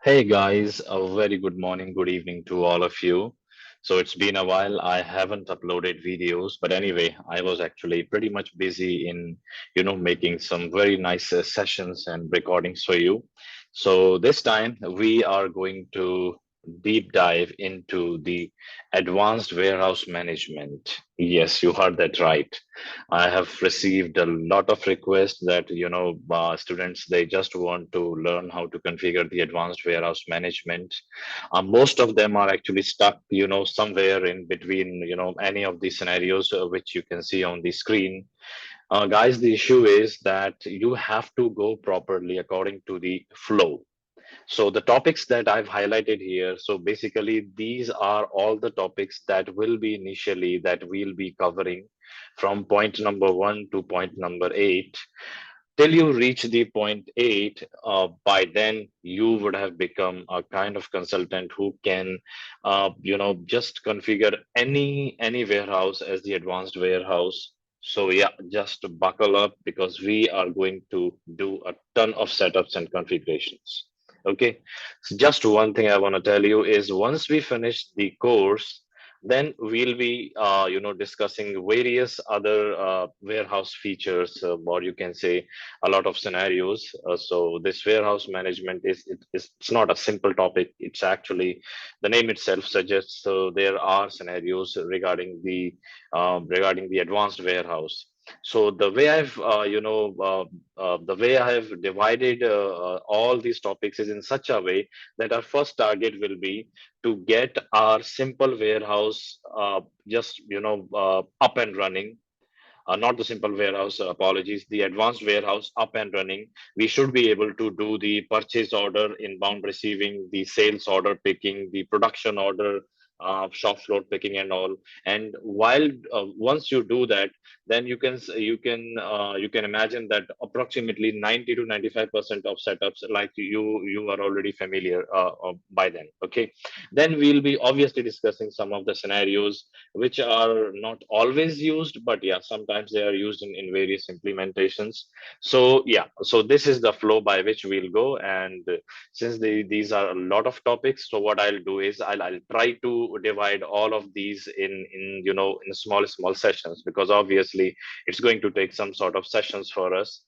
Hey guys, a very good morning, good evening to all of you. So it's been a while. I haven't uploaded videos, but anyway, I was actually pretty much busy in, making some very nice sessions and recordings for you. So this time we are going to deep dive into the advanced warehouse management. Yes, you heard that right. I have received a lot of requests that, students, they just want to learn how to configure the advanced warehouse management. Most of them are actually stuck, somewhere in between, any of the scenarios which you can see on the screen. Guys, the issue is that you have to go properly according to the flow. So the topics that I've highlighted here, so basically these are all the topics that will be initially that we'll be covering from point number 1 to point number 8. Till you reach the point 8, by then you would have become a kind of consultant who can, just configure any warehouse as the advanced warehouse. So yeah, just buckle up because we are going to do a ton of setups and configurations. Okay, so just one thing I want to tell you is once we finish the course, then we'll be, discussing various other warehouse features, or you can say a lot of scenarios. So this warehouse management it's not a simple topic. It's actually the name itself suggests. So there are scenarios regarding the advanced warehouse. So the way the way I have divided all these topics is in such a way that our first target will be to get our simple warehouse just up and running, not the simple warehouse, apologies, the advanced warehouse up and running. We should be able to do the purchase order, inbound receiving, the sales order picking, the production order, shop floor picking and all. And while once you do that, then you can imagine that approximately 90 to 95% of setups like you are already familiar by then. Okay, then we'll be obviously discussing some of the scenarios which are not always used, but yeah, sometimes they are used in various implementations. So yeah, so this is the flow by which we'll go. And since these are a lot of topics, so what I'll do is I'll try to divide all of these in small sessions, because obviously it's going to take some sort of sessions for us.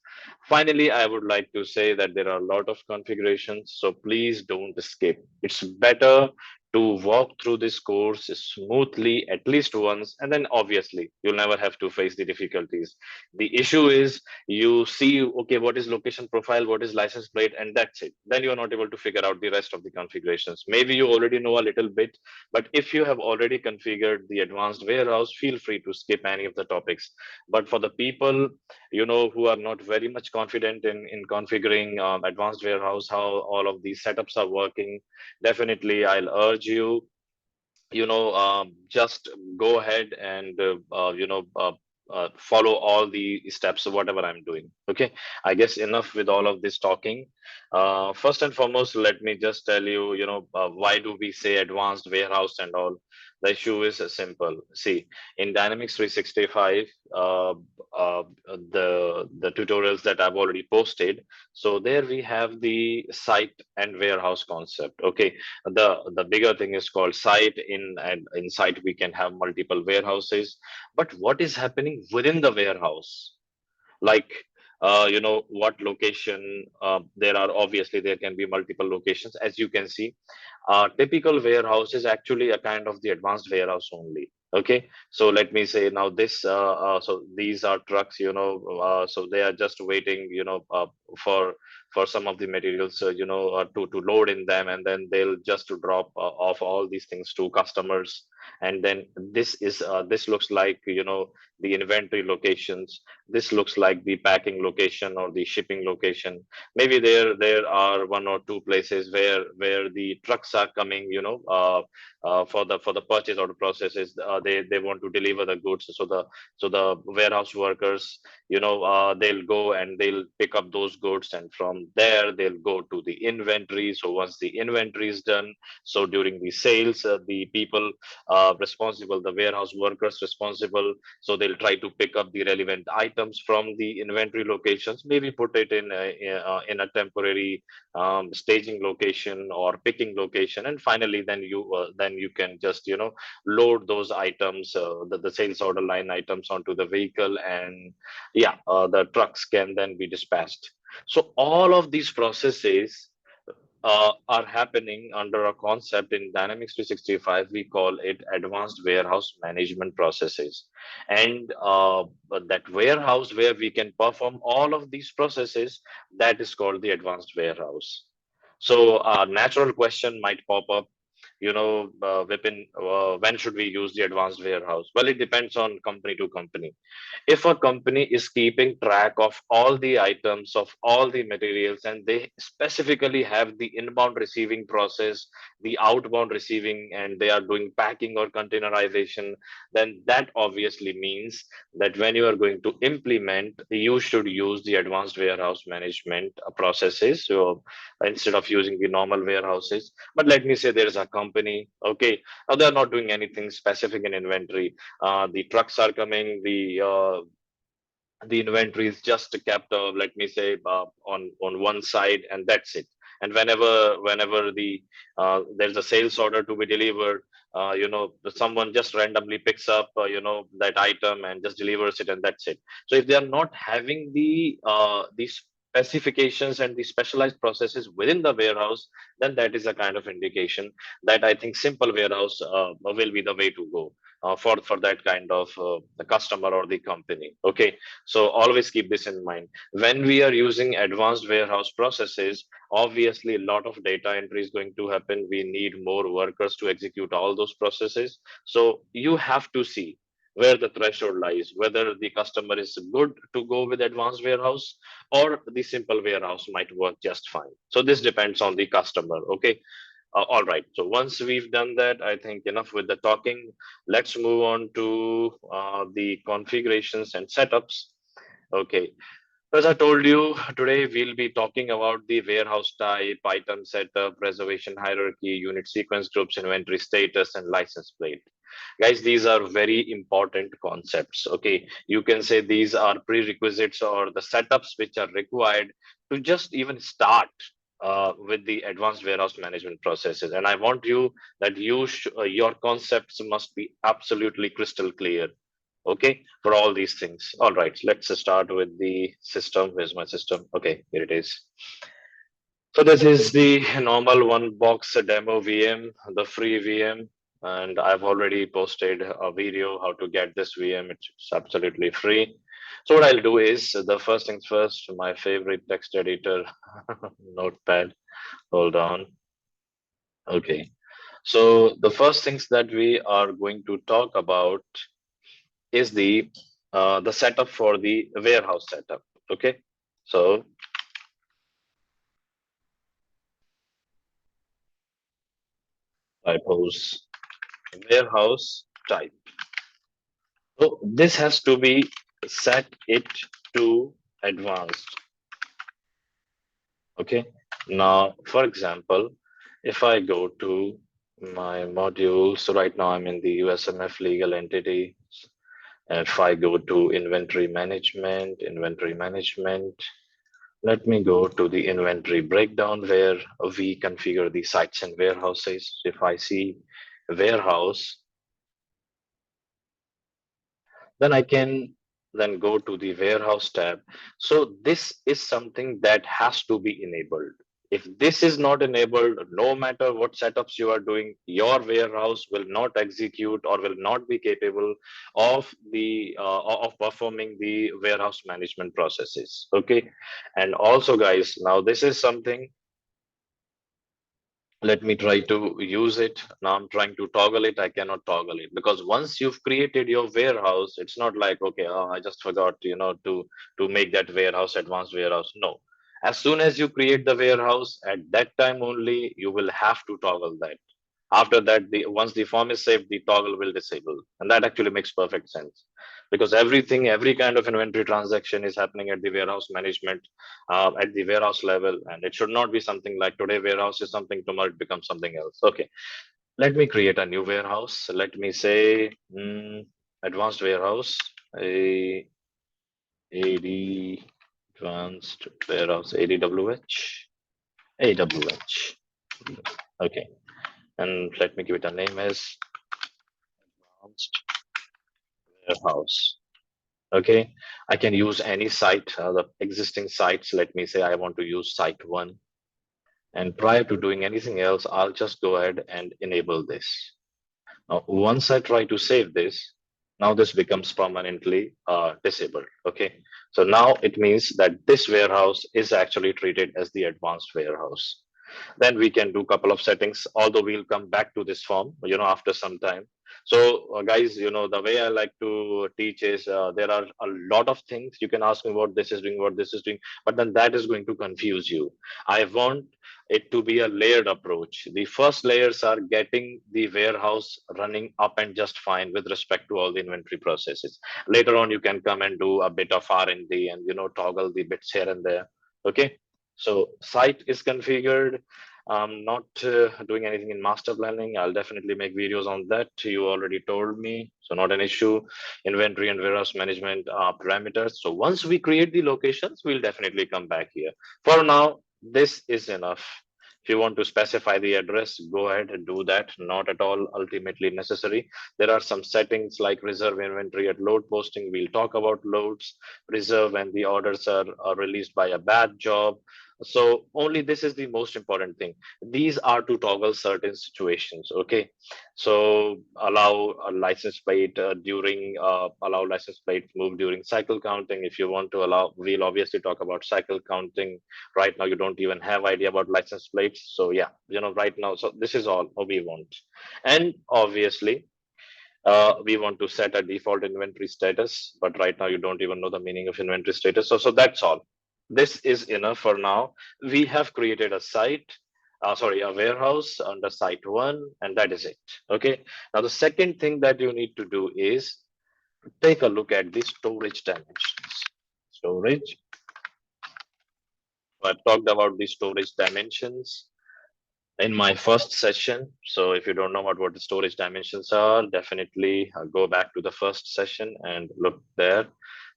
Finally, I would like to say that there are a lot of configurations, so please don't skip. It's better to walk through this course smoothly at least once, and then obviously you'll never have to face the difficulties. The issue is you see, okay, what is location profile, what is license plate, and that's it. Then you're not able to figure out the rest of the configurations. Maybe you already know a little bit, but if you have already configured the advanced warehouse, feel free to skip any of the topics. But for the people who are not very much confident in configuring advanced warehouse, how all of these setups are working, definitely I'll urge you, just go ahead and follow all the steps of whatever I'm doing. Okay, I guess enough with all of this talking. First and foremost, let me just tell you, why do we say advanced warehouse and all. The issue is simple. See, in Dynamics 365, the tutorials that I've already posted, so there we have the site and warehouse concept. Okay, the bigger thing is called site. In site we can have multiple warehouses, but what is happening within the warehouse, like what location, there are obviously there can be multiple locations. As you can see, typical warehouse is actually a kind of the advanced warehouse only. Okay, so let me say now this, so these are trucks, so they are just waiting, for some of the materials, to load in them, and then they'll just to drop off all these things to customers. And then this looks like, the inventory locations. This looks like the packing location or the shipping location. Maybe there are one or two places where the trucks are coming, for the purchase order processes. They want to deliver the goods, so the warehouse workers, they'll go and they'll pick up those goods, and from there they'll go to the inventory. So once the inventory is done, so during the sales, the people responsible, the warehouse workers responsible. So they'll try to pick up the relevant items from the inventory locations, maybe put it in a temporary staging location or picking location, and finally then you can just load those items, the sales order line items onto the vehicle, and yeah, the trucks can then be dispatched. So all of these processes are happening under a concept in Dynamics 365. We call it advanced warehouse management processes. And but that warehouse where we can perform all of these processes, that is called the advanced warehouse. So a natural question might pop up, Vipin, when should we use the advanced warehouse? Well, it depends on company to company. If a company is keeping track of all the items of all the materials, and they specifically have the inbound receiving process, the outbound receiving, and they are doing packing or containerization, then that obviously means that when you are going to implement, you should use the advanced warehouse management processes, so instead of using the normal warehouses. But let me say there is a company, okay, now they are not doing anything specific in inventory. The trucks are coming, the inventory is just kept, let me say, on one side, and that's it. And whenever there's a sales order to be delivered, someone just randomly picks up that item and just delivers it, and that's it. So if they are not having the specifications and the specialized processes within the warehouse, then that is a kind of indication that I think simple warehouse will be the way to go for that kind of the customer or the company. Okay, so always keep this in mind. When we are using advanced warehouse processes, obviously a lot of data entry is going to happen. We need more workers to execute all those processes. So you have to see where the threshold lies, whether the customer is good to go with advanced warehouse, or the simple warehouse might work just fine. So this depends on the customer. Okay. All right. So once we've done that, I think enough with the talking. Let's move on to the configurations and setups. Okay. As I told you, today we'll be talking about the warehouse type, item setup, reservation hierarchy, unit sequence groups, inventory status, and license plate. Guys, these are very important concepts. Okay. You can say these are prerequisites or the setups which are required to just even start with the advanced warehouse management processes. And I want you that your concepts must be absolutely crystal clear, okay, for all these things. All right, let's start with the system. Where's my system? Okay, here it is. So this is the normal one box demo VM, the free VM, and I've already posted a video how to get this VM. It's absolutely free. So what I'll do is, the first things first, my favorite text editor, Notepad. Hold on. Okay. So the first things that we are going to talk about is the setup for the warehouse setup. Okay, so typos, warehouse type. So this has to be set it to advanced. Okay, now for example, if I go to my module, so right now I'm in the USMF legal entity. If I go to inventory management, let me go to the inventory breakdown where we configure the sites and warehouses. If I see warehouse, then I can then go to the warehouse tab. So this is something that has to be enabled. If this is not enabled, no matter what setups you are doing, your warehouse will not execute or will not be capable of the of performing the warehouse management processes. Okay, and also, guys, now this is something, let me try to use it. Now I'm trying to toggle it. I cannot toggle it because once you've created your warehouse, it's not like, okay, oh, I just forgot, to make that warehouse advanced warehouse. No, as soon as you create the warehouse, at that time only you will have to toggle that. After that, the once the form is saved, the toggle will disable, and that actually makes perfect sense because every kind of inventory transaction is happening at the warehouse management, at the warehouse level, and it should not be something like today warehouse is something, tomorrow it becomes something else. Okay, Let me create a new warehouse. Let me say advanced warehouse, a AD advanced warehouse, ADWH, AWH. Okay, and let me give it a name as advanced warehouse. Okay, I can use any site, the existing sites. Let me say I want to use site one. And prior to doing anything else, I'll just go ahead and enable this. Now, once I try to save this, now this becomes permanently disabled. Okay, so now it means that this warehouse is actually treated as the advanced warehouse. Then we can do a couple of settings, although we'll come back to this form, after some time. So guys, the way I like to teach is there are a lot of things you can ask me what this is doing, what this is doing, but then that is going to confuse you. I want it to be a layered approach. The first layers are getting the warehouse running up and just fine with respect to all the inventory processes. Later on, you can come and do a bit of R&D and toggle the bits here and there. Okay, so site is configured. I'm not doing anything in master planning. I'll definitely make videos on that. You already told me, so not an issue. Inventory and warehouse management parameters. So once we create the locations, we'll definitely come back here. For now, this is enough. If you want to specify the address, go ahead and do that. Not at all ultimately necessary. There are some settings like reserve inventory at load posting. We'll talk about loads, reserve when the orders are released by a bad job. So only this is the most important thing. These are to toggle certain situations. Okay, so allow a license plate during allow license plate move during cycle counting. If you want to allow, we'll obviously talk about cycle counting. Right now you don't even have idea about license plates, so yeah, right now, so this is all we want. And obviously we want to set a default inventory status, but right now you don't even know the meaning of inventory status. So that's all. This is enough for now. We have created a site, sorry, a warehouse under site one, and that is it. Okay. Now the second thing that you need to do is take a look at the storage dimensions. Storage. I talked about the storage dimensions in my first session. So if you don't know what the storage dimensions are, definitely go back to the first session and look there.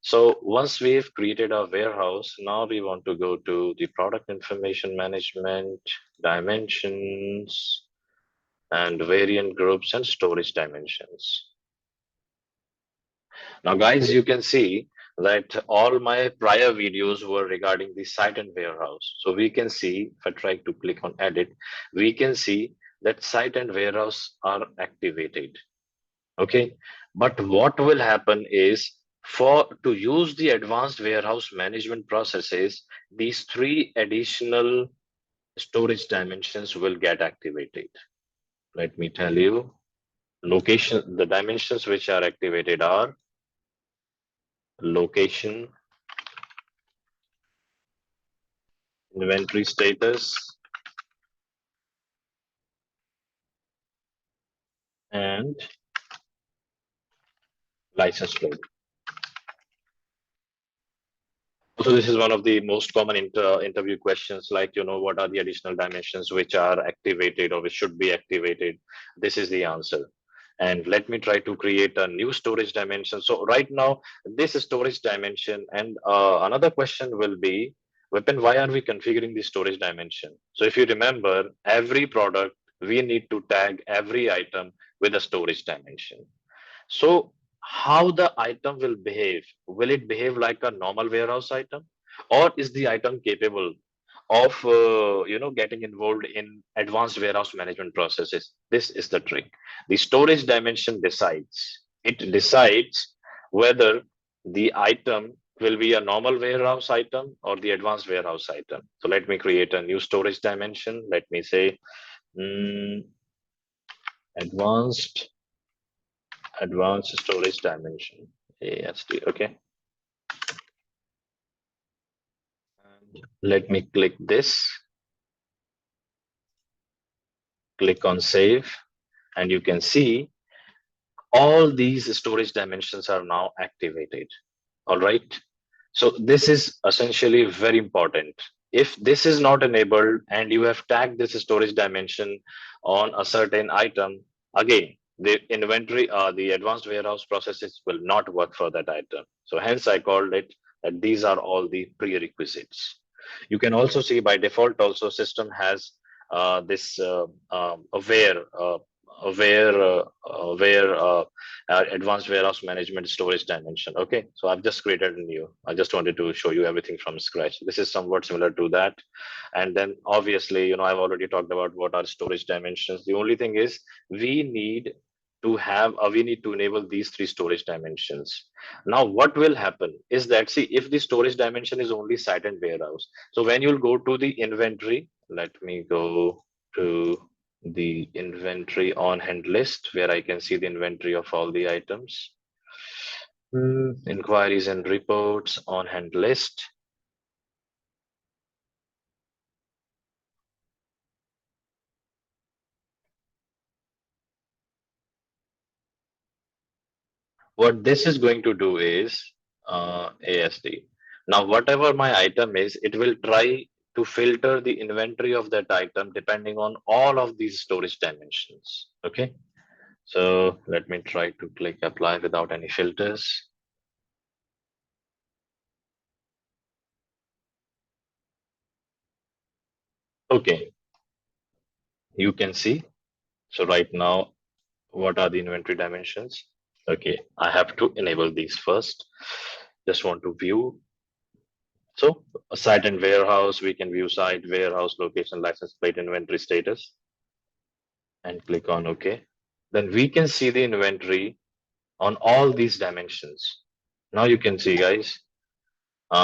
So once we've created our warehouse, now we want to go to the product information management, dimensions, and variant groups and storage dimensions. Now, guys, you can see that all my prior videos were regarding the site and warehouse. So we can see, if I try to click on edit, we can see that site and warehouse are activated. Okay. But what will happen is for to use the advanced warehouse management processes, these three additional storage dimensions will get activated. Let me tell you, location, the dimensions which are activated are location, inventory status, and license plate. So this is one of the most common interview questions, like, what are the additional dimensions which are activated or which should be activated? This is the answer. And let me try to create a new storage dimension. So right now, this is storage dimension. And another question will be, Vipin, why are we configuring the storage dimension? So if you remember, every product, we need to tag every item with a storage dimension. So how the item will behave? Will it behave like a normal warehouse item, or is the item capable of getting involved in advanced warehouse management processes? This is the trick. The storage dimension decides. It decides whether the item will be a normal warehouse item or the advanced warehouse item. So let me create a new storage dimension. Let me say mm, advanced advanced storage dimension, ASD. Okay, and let me click this, click on save, and you can see all these storage dimensions are now activated. All right, so this is essentially very important. If this is not enabled and you have tagged this storage dimension on a certain item, again, the inventory, the advanced warehouse processes will not work for that item. So hence I called it that these are all the prerequisites. You can also see by default also system has this advanced warehouse management storage dimension. Okay, so I've just created a new. I just wanted to show you everything from scratch. This is somewhat similar to that. And then obviously, I've already talked about what are storage dimensions. The only thing is we need to enable these three storage dimensions. Now what will happen is that, see, if the storage dimension is only site and warehouse, so when you'll go to the inventory, let me go to the inventory on hand list where I can see the inventory of all the items. Inquiries and reports on hand list. What this is going to do is ASD. Now, whatever my item is, it will try to filter the inventory of that item depending on all of these storage dimensions. Okay. So let me try to click apply without any filters. Okay, you can see. So right now, what are the inventory dimensions? Okay, I have to enable these first. Just want to view. So a site and warehouse, we can view site, warehouse, location, license plate, inventory status, and click on OK. Then we can see the inventory on all these dimensions. Now you can see, guys,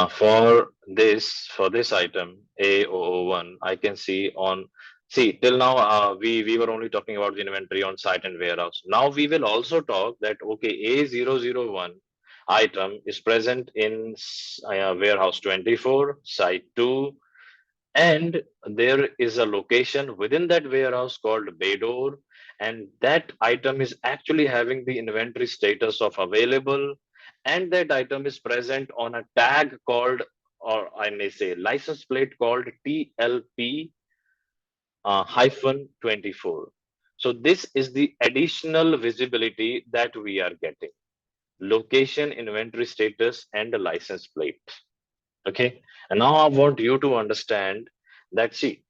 for this item A001, I can see on, see, till now we were only talking about the inventory on site and warehouse. Now we will also talk that okay, A001 item is present in warehouse 24, site 2, and there is a location within that warehouse called bay door, and that item is actually having the inventory status of available, and that item is present on a tag called, or I may say license plate called TLP hyphen 24. So this is the additional visibility that we are getting: location, inventory status, and the license plate. Okay, and now I want you to understand that, see,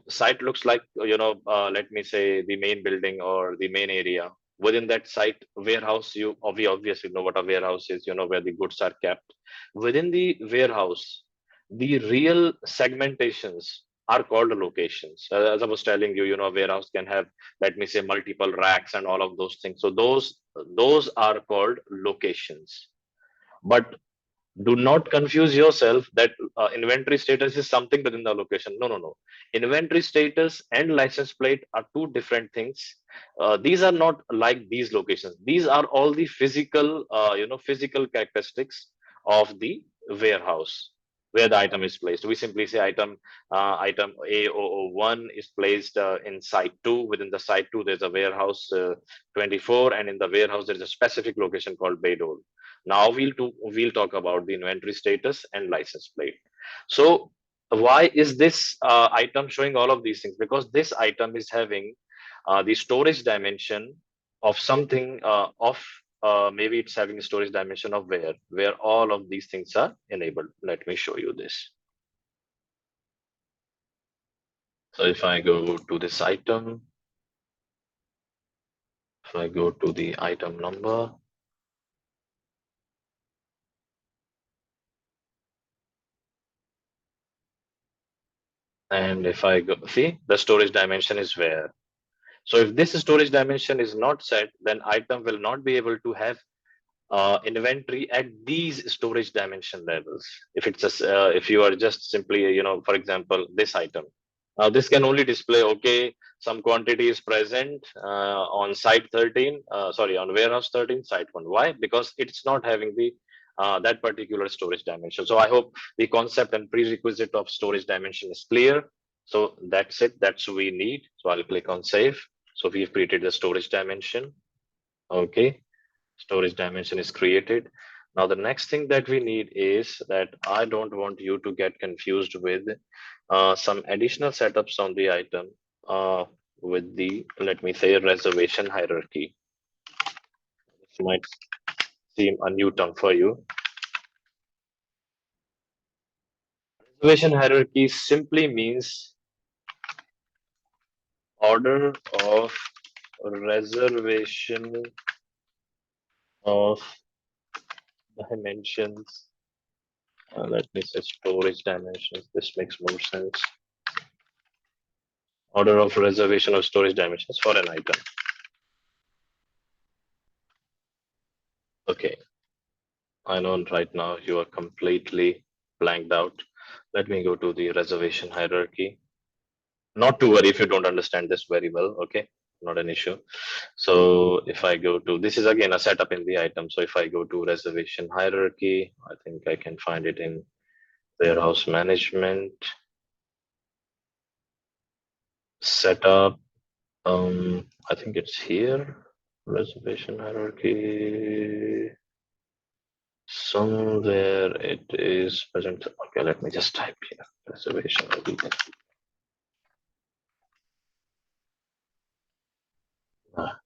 site looks like, let me say the main building or the main area. Within that site warehouse, we obviously know what a warehouse is, where the goods are kept. Within the warehouse, the real segmentations are called locations. As I was telling you, a warehouse can have, let me say, multiple racks and all of those things. So those are called locations. But do not confuse yourself that inventory status is something within the location. No, no, no. Inventory status and license plate are two different things. These are not like these locations. These are all the physical characteristics of the warehouse where the item is placed. We simply say item A001 is placed in site 2. Within the site 2, there's a warehouse 24, and in the warehouse, there is a specific location called bay door. Now we'll talk about the inventory status and license plate. So why is this item showing all of these things? Because this item is having the storage dimension of something of maybe it's having a storage dimension of where all of these things are enabled. Let me show you this. So if I go to this item, if I go to the item number, and if I go, see, the storage dimension is where. So if this storage dimension is not set, then item will not be able to have inventory at these storage dimension levels. If you are just simply, for example, this item. Now this can only display, okay, some quantity is present on site 13, sorry, on warehouse 13, site 1. Why? Because it's not having the that particular storage dimension. So I hope the concept and prerequisite of storage dimension is clear. So that's it. That's what we need. So I'll click on save. So we've created the storage dimension. Okay, storage dimension is created. Now, the next thing that we need is that I don't want you to get confused with some additional setups on the item uh, with the, let me say, reservation hierarchy. This might seem a new term for you. Reservation hierarchy simply means order of reservation of dimensions. Let me say storage dimensions. This makes more sense. Order of reservation of storage dimensions for an item. Okay, I know right now you are completely blanked out. Let me go to the reservation hierarchy. Not to worry if you don't understand this very well, okay? Not an issue. So if I go to, this is again a setup in the item. So if I go to reservation hierarchy, I think I can find it in warehouse management, setup. I think it's here. Reservation hierarchy. Somewhere it is present. Okay, let me just type here. Reservation.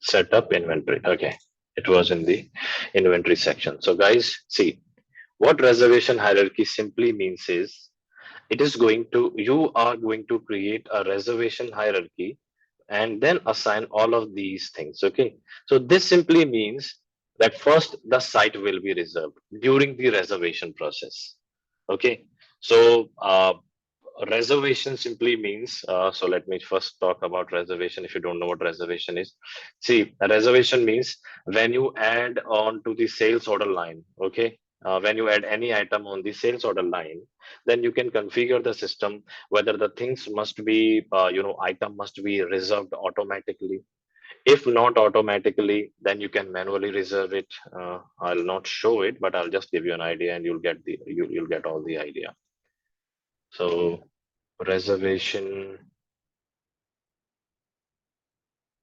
Setup inventory. Okay, it was in the inventory section. So guys, see what reservation hierarchy simply means is it is going to, you are going to create a reservation hierarchy and then assign all of these things. Okay, so this simply means that first the site will be reserved during the reservation process. Okay, so reservation simply means, so let me first talk about reservation if you don't know what reservation is. See, a reservation means when you add on to the sales order line, okay, when you add any item on the sales order line, then you can configure the system whether the things must be, item must be reserved automatically. If not automatically, then you can manually reserve it. I'll not show it, but I'll just give you an idea and you'll get all the idea. So reservation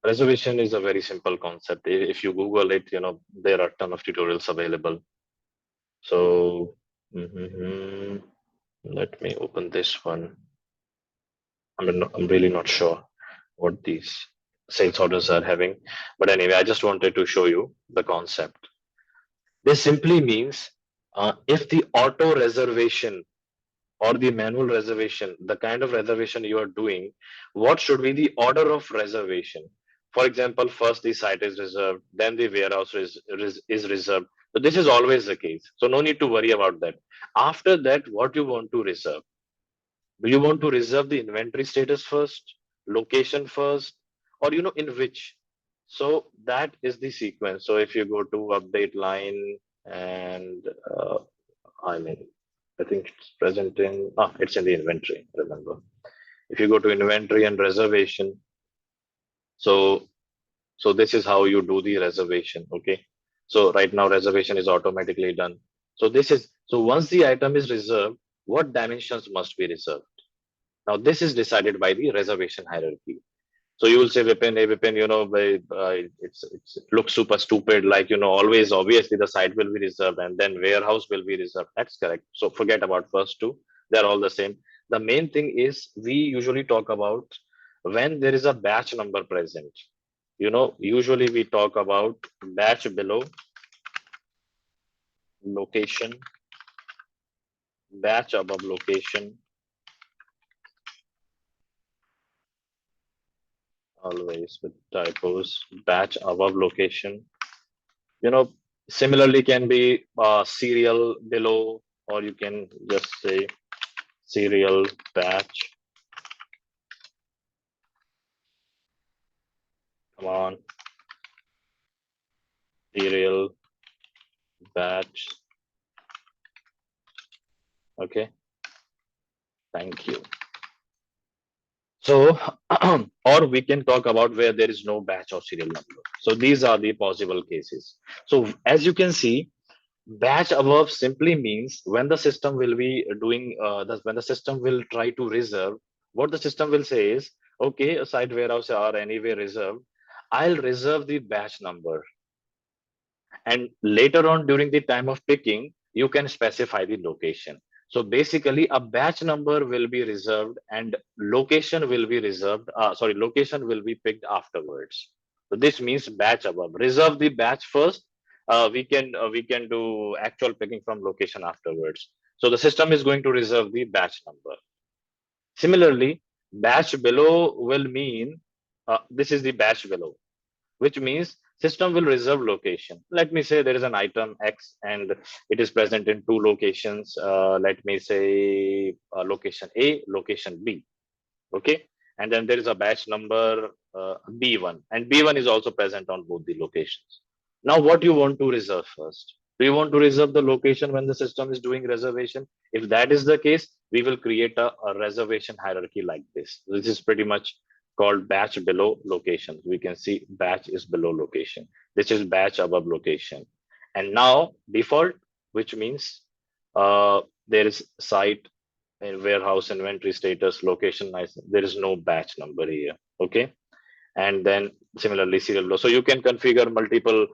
reservation is a very simple concept. If you Google it, there are a ton of tutorials available. So mhm, let me open this one. I'm really not sure what these sales orders are having, but anyway, I just wanted to show you the concept. This simply means if the auto reservation or the manual reservation, the kind of reservation you are doing, what should be the order of reservation? For example, first the site is reserved, then the warehouse is reserved. So this is always the case. So no need to worry about that. After that, what you want to reserve? Do you want to reserve the inventory status first, location first, or in which? So that is the sequence. So if you go to update line and I mean, I think it's present in, it's in the inventory, remember. If you go to inventory and reservation, so this is how you do the reservation, okay? So right now reservation is automatically done. So once the item is reserved, what dimensions must be reserved? Now this is decided by the reservation hierarchy. So you will say, Vipin, hey, Vipin, it looks super stupid. Like, always, obviously, the site will be reserved and then warehouse will be reserved. That's correct. So forget about first two. They're all the same. The main thing is we usually talk about when there is a batch number present. Usually we talk about batch below, location, batch above location, always with typos, batch above location. you know Similarly can be serial below, or you can just say serial batch. Come on, serial batch. Okay, thank you. So or we can talk about where there is no batch or serial number. So these are the possible cases. So as you can see, batch above simply means when the system will be doing when the system will try to reserve, what the system will say is, okay, a site warehouse are anyway reserved, I'll reserve the batch number. And later on during the time of picking, you can specify the location. So basically a batch number will be reserved and location will be reserved, location will be picked afterwards. So this means batch above, reserve the batch first. We can do actual picking from location afterwards. So the system is going to reserve the batch number. Similarly, batch below will mean, this is the batch below, which means system will reserve location. Let me say there is an item X and it is present in two locations. Let me say location A, location B. Okay. And then there is a batch number B1, and B1 is also present on both the locations. Now, what you want to reserve first? Do you want to reserve the location when the system is doing reservation? If that is the case, we will create a reservation hierarchy like this. This is pretty much called batch below location. We can see batch is below location. This is batch above location. And now default, which means there is site in warehouse inventory status location license. There is no batch number here. Okay. And then similarly serial low. So you can configure multiple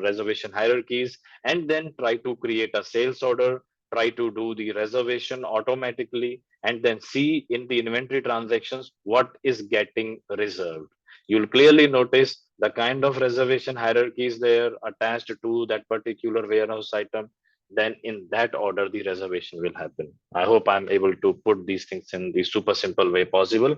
reservation hierarchies and then try to create a sales order, try to do the reservation automatically, and then see in the inventory transactions what is getting reserved. You'll clearly notice the kind of reservation hierarchies there attached to that particular warehouse item. Then in that order the reservation will happen. I hope I'm able to put these things in the super simple way possible.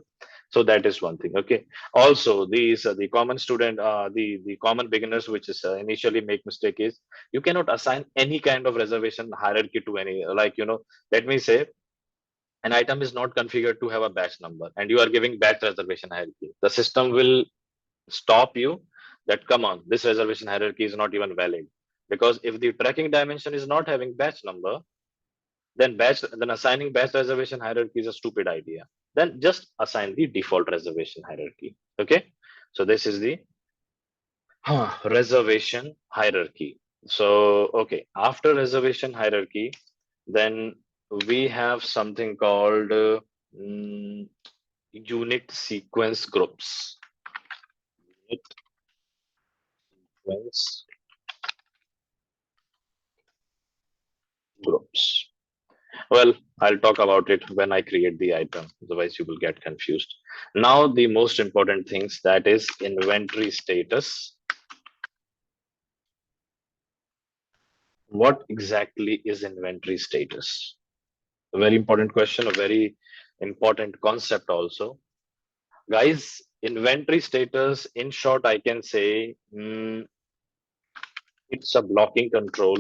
So that is one thing. Okay. Also these the common student the common beginners which is initially make mistake is you cannot assign any kind of reservation hierarchy to any, like, let me say an item is not configured to have a batch number and you are giving batch reservation hierarchy. The system will stop you that, come on, this reservation hierarchy is not even valid, because if the tracking dimension is not having batch number, then assigning batch reservation hierarchy is a stupid idea. Then just assign the default reservation hierarchy. Okay. So this is the reservation hierarchy. So okay, after reservation hierarchy, then we have something called mm, unit sequence groups. Unit sequence groups. Well, I'll talk about it when I create the item, otherwise you will get confused. Now, the most important things, that is inventory status. What exactly is inventory status? A very important question, a very important concept also. Guys, inventory status, in short, I can say it's a blocking control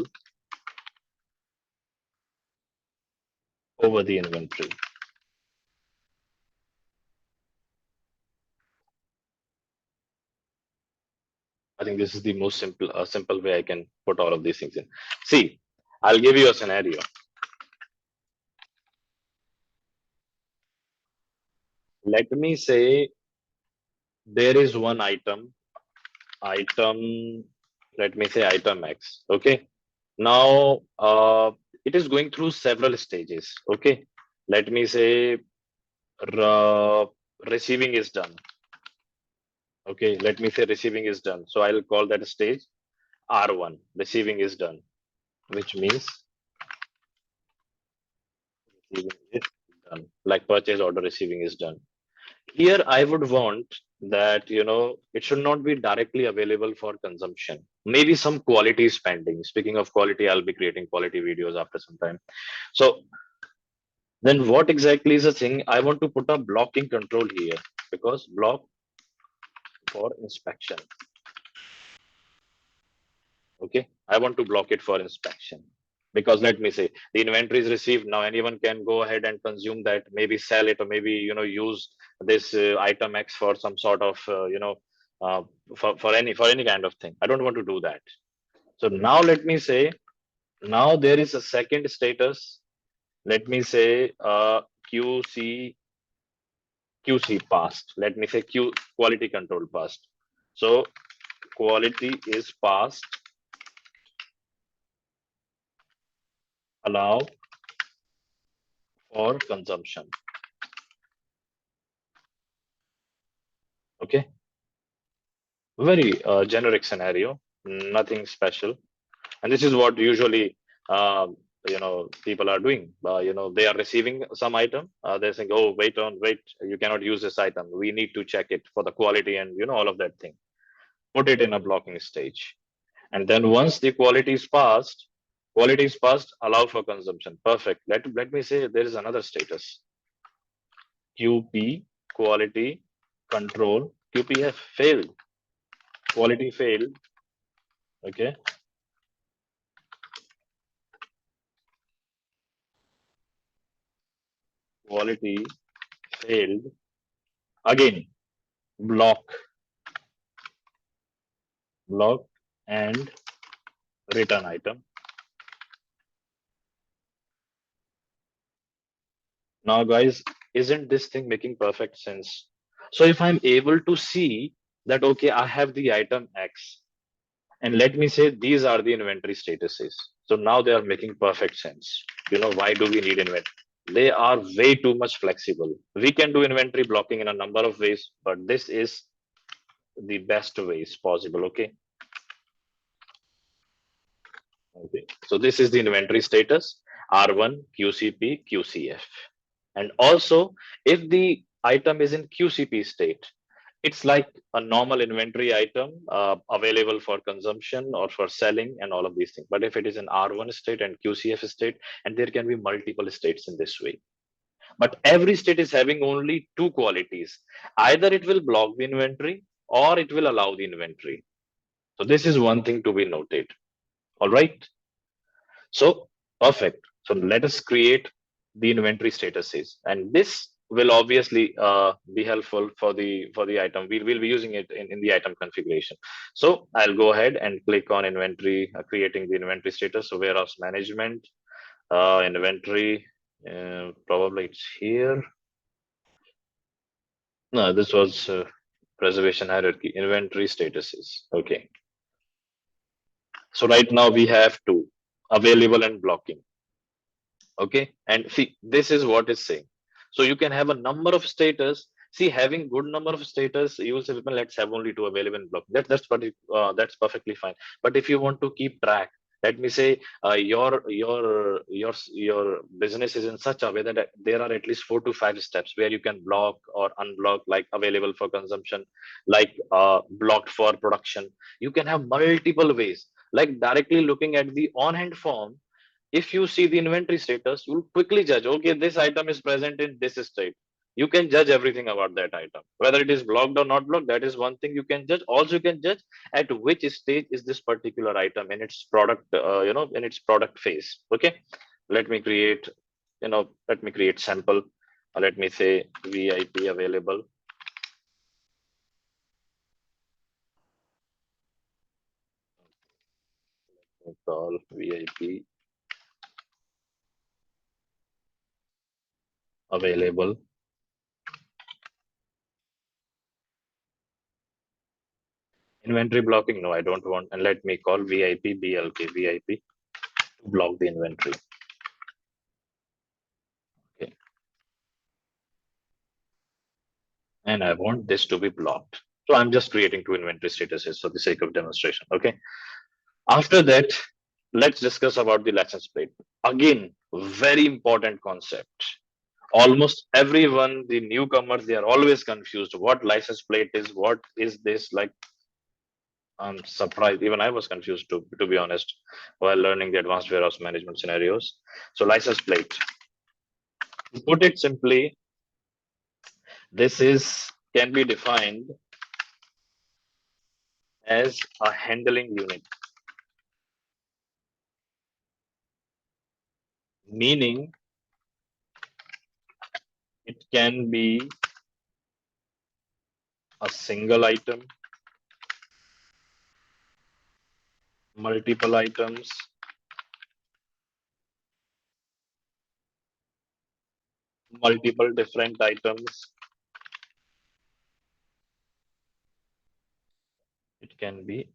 over the inventory. I think this is the most simple way I can put all of these things in. See, I'll give you a scenario. Let me say there is one item, let me say item X. Okay. Now, it is going through several stages. Okay. Let me say receiving is done. Okay. Let me say receiving is done. So I'll call that stage R1. Receiving is done, which means receiving is done. Like purchase order receiving is done. Here I would want that, it should not be directly available for consumption. Maybe some quality spending. Speaking of quality, I'll be creating quality videos after some time. So then what exactly is the thing? I want to put a blocking control here, because block for inspection. Okay. I want to block it for inspection, because let me say the inventory is received. Now anyone can go ahead and consume that, maybe sell it, or maybe, use this item X for some sort of, uh, for any kind of thing. I don't want to do that. So now let me say, now there is a second status. Let me say QC QC passed. Let me say Q quality control passed. So quality is passed. Allow for consumption. Okay. Very generic scenario, nothing special. And this is what usually uh, people are doing. They are receiving some item. They're saying, "Oh, wait, you cannot use this item. We need to check it for the quality and all of that thing." Put it in a blocking stage, and then once the quality is passed, allow for consumption. Perfect. Let me say there is another status. QP, quality control. QPF failed. Quality failed. Okay. Quality failed. Again, block, block, and return item. Now, guys, isn't this thing making perfect sense? So if I'm able to see that, okay, I have the item X, and let me say these are the inventory statuses. So now they are making perfect sense. Why do we need inventory? They are way too much flexible. We can do inventory blocking in a number of ways, but this is the best ways possible. Okay. Okay. So this is the inventory status, R1, QCP, QCF. And also, if the item is in QCP state, it's like a normal inventory item available for consumption or for selling and all of these things. But if it is in R1 state and QCF state, and there can be multiple states in this way. But every state is having only two qualities. Either it will block the inventory or it will allow the inventory. So this is one thing to be noted. All right. So perfect. So let us create the inventory statuses, and this will obviously be helpful for the item. We will be using it in the item configuration. So I'll go ahead and click on inventory, creating the inventory status. So warehouse management, inventory. Probably it's here. No, this was reservation hierarchy, inventory statuses. Okay. So right now we have two, available and blocking. Okay, and see, this is what is saying. So you can have a number of status. See, having good number of status, you will say, "Well, let's have only two available in block." That's perfectly fine. But if you want to keep track, let me say your business is in such a way that there are at least 4 to 5 steps where you can block or unblock, like available for consumption, like blocked for production. You can have multiple ways, like directly looking at the on hand form. If you see the inventory status, you'll quickly judge, okay, this item is present in this state. You can judge everything about that item, whether it is blocked or not blocked. That is one thing you can judge. Also, you can judge at which stage is this particular item in its product, in its product phase. Okay, let me create, let me create sample. Let me say VIP available. Call VIP available. Inventory blocking, no, I don't want. And let me call VIP BLK, VIP to block the inventory. Okay. And I want this to be blocked. So I'm just creating two inventory statuses for the sake of demonstration. Okay. After that, let's discuss about the license plate. Again, very important concept. Almost everyone, the newcomers, they are always confused. What license plate is? What is this? Like, I'm surprised. Even I was confused to be honest, while learning the advanced warehouse management scenarios. So license plate. To put it simply, this is can be defined as a handling unit, meaning it can be a single item, multiple items, multiple different items. It can be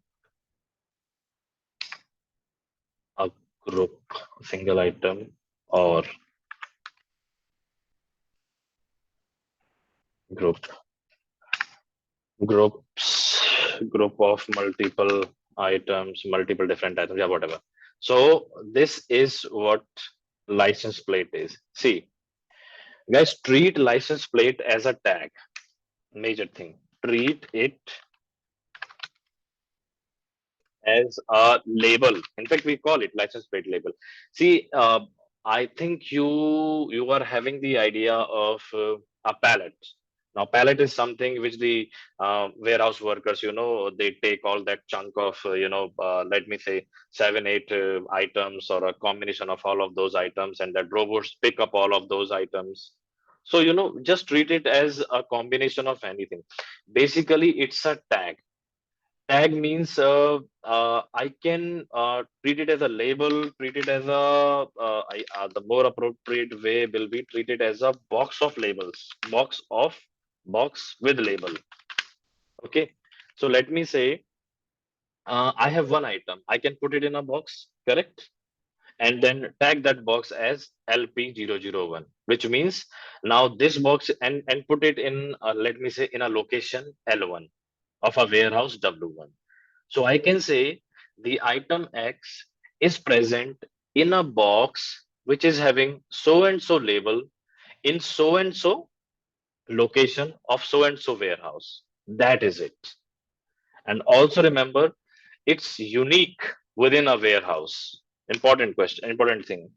a group, single item, or group. Groups. group of multiple items, multiple different items, yeah, whatever. So this is what license plate is. See, guys, treat license plate as a tag. Major thing. Treat it as a label. In fact, we call it license plate label. See, I think you are having the idea of a pallet. Now, pallet is something which the warehouse workers, they take all that chunk of, let me say, 7, 8 items or a combination of all of those items, and that robots pick up all of those items. So, just treat it as a combination of anything. Basically, it's a tag. Tag means I can treat it as a label, treat it as the more appropriate way will be treat it as a box of labels, box with label. Okay, so let me say I have one item. I can put it in a box, correct? And then tag that box as LP001, which means now this box and put it in let me say in a location L1 of a warehouse W1. So I can say the item X is present in a box which is having so and so label in so and so location of so and so warehouse. That is it. And also remember, it's unique within a warehouse. Important question, important thing.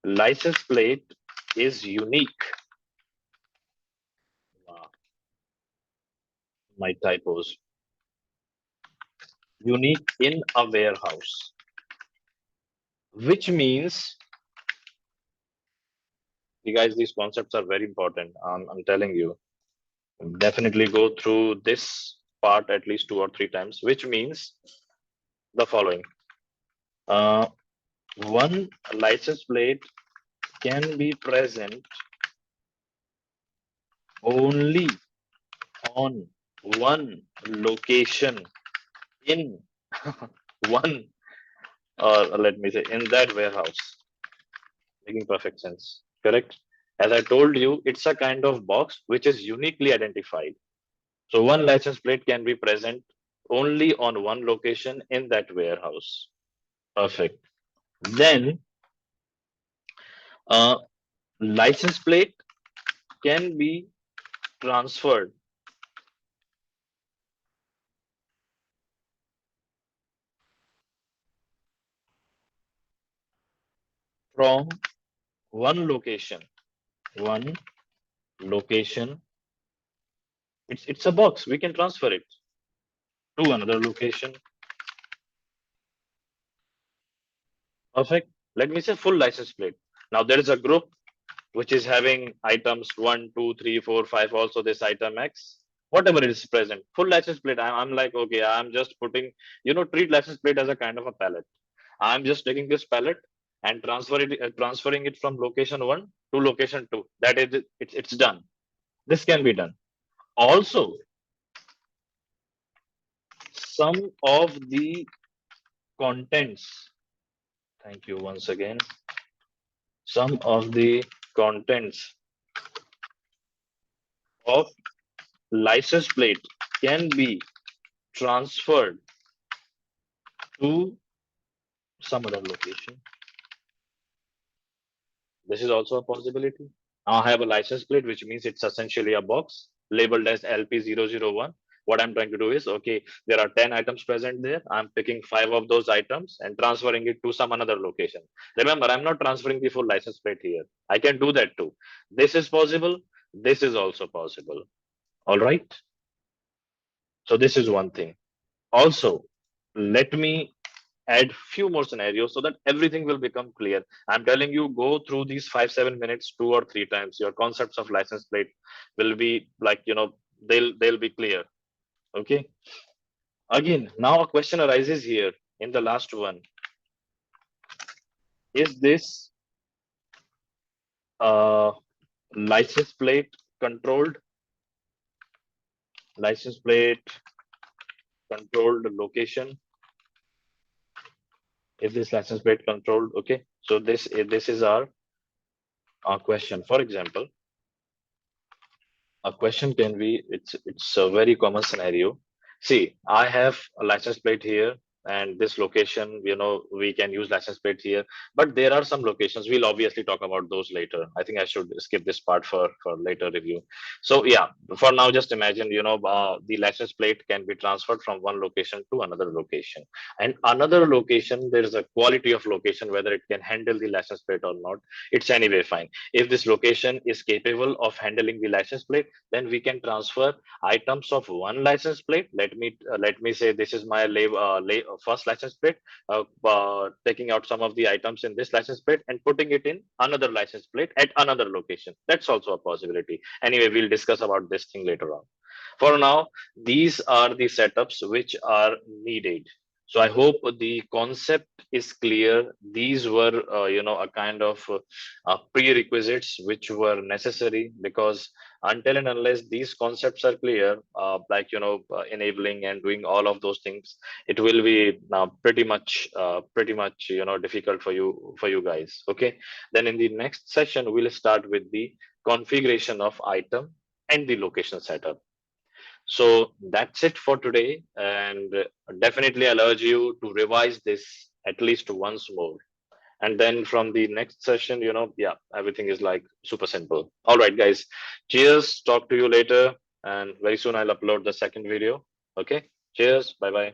License plate is unique. My typos. Unique in a warehouse, which means you guys, these concepts are very important. I'm telling you, definitely go through this part at least 2 or 3 times, which means the following. Uh, one license plate can be present only on one location in one, let me say, in that warehouse. Making perfect sense, correct? As I told you, it's a kind of box which is uniquely identified. So one license plate can be present only on one location in that warehouse. Perfect. Then uh, license plate can be transferred from one location. One location. It's a box. We can transfer it to another location. Perfect. Let me say full license plate. Now there is a group which is having items 1, 2, 3, 4, 5, also this item X, whatever is present, full license plate. I'm like, okay, I'm just putting, treat license plate as a kind of a palette. I'm just taking this palette and transferring it from location one to location two. That is, it's done. This can be done. Also, some of the contents, thank you once again, some of the contents of license plate can be transferred to some other location. This is also a possibility. Now I have a license plate, which means it's essentially a box labeled as LP001. What I'm trying to do is, okay, there are 10 items present there. I'm picking 5 of those items and transferring it to some another location. Remember, I'm not transferring the full license plate here. I can do that too. This is possible. This is also possible. All right. So this is one thing. Also, let me add few more scenarios so that everything will become clear. I'm telling you, go through these 5, 7 minutes 2 or 3 times. Your concepts of license plate will be like, they'll be clear. Okay. Again, now a question arises here in the last one. Is this uh license plate controlled? License plate controlled location? Is this license plate controlled? Okay. So this is our question. For example, a question can be, it's a very common scenario. See, I have a license plate here and this location, we can use license plate here, but there are some locations. We'll obviously talk about those later. I think I should skip this part for later review. So yeah, for now, just imagine, the license plate can be transferred from one location to another location. And another location, there is a quality of location, whether it can handle the license plate or not. It's anyway fine. If this location is capable of handling the license plate, then we can transfer items of one license plate. Let me say this is my first license plate, taking out some of the items in this license plate and putting it in another license plate at another location. That's also a possibility. Anyway, we'll discuss about this thing later on. For now, these are the setups which are needed. So I hope the concept is clear. These were, a kind of prerequisites which were necessary, because until and unless these concepts are clear, like enabling and doing all of those things, it will be pretty much difficult for you guys. Okay. Then in the next session, we'll start with the configuration of item and the location setup. So that's it for today. And definitely, I'll urge you to revise this at least once more. And then from the next session, yeah, everything is like super simple. All right, guys. Cheers. Talk to you later. And very soon I'll upload the second video. Okay. Cheers. Bye bye.